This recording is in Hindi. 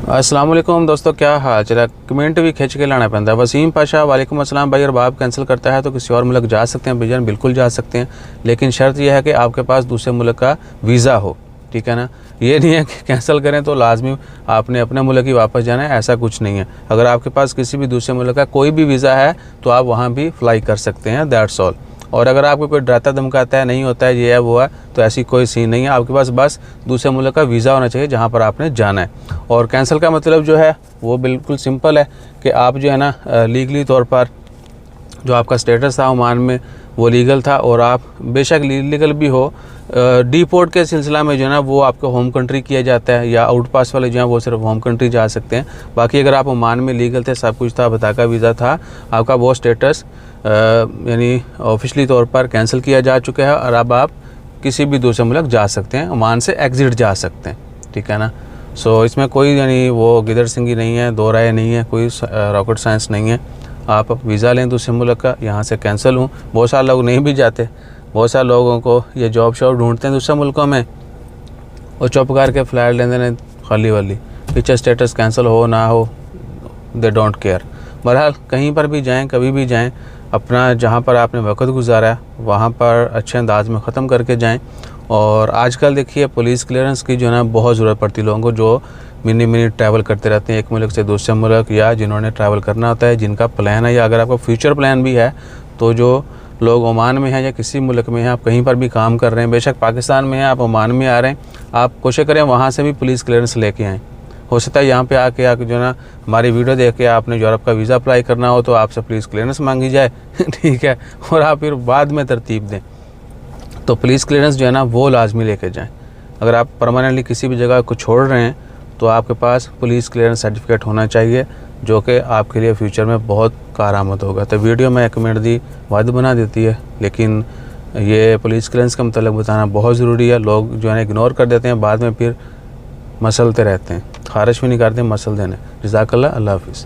अस्सलाम वालेकुम दोस्तों, क्या हाल चला। कमेंट भी खींच के लाना पैंदा। वसीम पाशा वालेकुम अस्सलाम भाई, अगर बाप कैंसिल करता है तो किसी और मुल्क जा सकते हैं भाईजान? बिल्कुल जा सकते हैं, लेकिन शर्त यह है कि आपके पास दूसरे मुल्क का वीज़ा हो, ठीक है ना। ये नहीं है कि कैंसिल करें तो लाजमी आपने अपने मुल्क ही वापस जाना है, ऐसा कुछ नहीं है। अगर आपके पास किसी भी दूसरे मुल्क का कोई भी वीज़ा है तो आप वहाँ भी फ्लाई कर सकते हैं, दैट्स ऑल। और अगर आपको कोई डराता धमकाता है, नहीं होता है, ये है वो है, तो ऐसी कोई सीन नहीं है। आपके पास बस दूसरे मुल्क का वीज़ा होना चाहिए जहाँ पर आपने जाना है। और कैंसिल का मतलब जो है वो बिल्कुल सिंपल है कि आप जो है ना लीगली तौर पर जो आपका स्टेटस था ओमान में वो लीगल था, और आप बेशक लीगल भी हो, डिपोर्ट के सिलसिला में जो है ना वो आपको होम कंट्री किया जाता है, या आउट पास वाले जो हैं वो सिर्फ होम कंट्री जा सकते हैं। बाकी अगर आप ओमान में लीगल थे, सब कुछ था, बताका वीज़ा था, आपका वो स्टेटस यानी ऑफिशियली तौर पर कैंसिल किया जा चुका है, और अब आप किसी भी दूसरे मुल्क जा सकते हैं, ओमान से एग्ज़िट जा सकते हैं, ठीक है ना। सो इसमें कोई यानी वो गिदड़ सिंगी नहीं है, दो राय नहीं है, कोई रॉकेट साइंस नहीं है। आप वीज़ा लें दूसरे मुल्क का, यहाँ से कैंसिल हूँ। बहुत सारे लोग नहीं भी जाते, बहुत सारे लोगों को ये जॉब शॉब ढूंढते हैं दूसरे मुल्कों में, और चुप करके फ्लैट लेते हैं खाली वाली, पीछे स्टेटस कैंसिल हो ना हो, दे डोंट केयर। बहरहाल कहीं पर भी जाएं, कभी भी जाएं, अपना जहाँ पर आपने वक्त गुजारा है वहाँ पर अच्छे अंदाज में ख़त्म करके जाएं। और आजकल देखिए पुलिस क्लियरेंस की जो है ना बहुत ज़रूरत पड़ती है लोगों को, जो मिनी ट्रैवल करते रहते हैं एक मुल्क से दूसरे मुल्क, या जिन्होंने ट्रैवल करना होता है, जिनका प्लान है, या अगर आपका फ्यूचर प्लान भी है, तो जो लोग ओमान में हैं या किसी मुल्क में हैं, आप कहीं पर भी काम कर रहे हैं, बेशक पाकिस्तान में हैं, आप ओमान में आ रहे हैं, आप कोशिश करें वहाँ से भी पुलिस क्लियरेंस लेके आएँ। हो सकता है यहाँ पे आके जो है ना हमारी वीडियो देख के आपने यूरोप का वीज़ा अप्लाई करना हो तो आपसे पुलिस क्लियरेंस मांगी जाए ठीक है, और आप फिर बाद में तरतीब दें। तो पुलिस क्लियरेंस जो है ना वो लाजमी लेके जाएं। अगर आप परमानेंटली किसी भी जगह को छोड़ रहे हैं तो आपके पास पुलिस क्लियरेंस सर्टिफिकेट होना चाहिए, जो कि आपके लिए फ्यूचर में बहुत कारआमद होगा। तो वीडियो में एक मिनट दी वाद बना देती है, लेकिन ये पुलिस क्लियरेंस का मतलब बताना बहुत ज़रूरी है। लोग जो है इग्नोर कर देते हैं, बाद में फिर मसलते रहते हैं, खारिश भी नहीं करते, मसल देने। जज़ाकल्लाह, अल्लाह हाफ़िज़।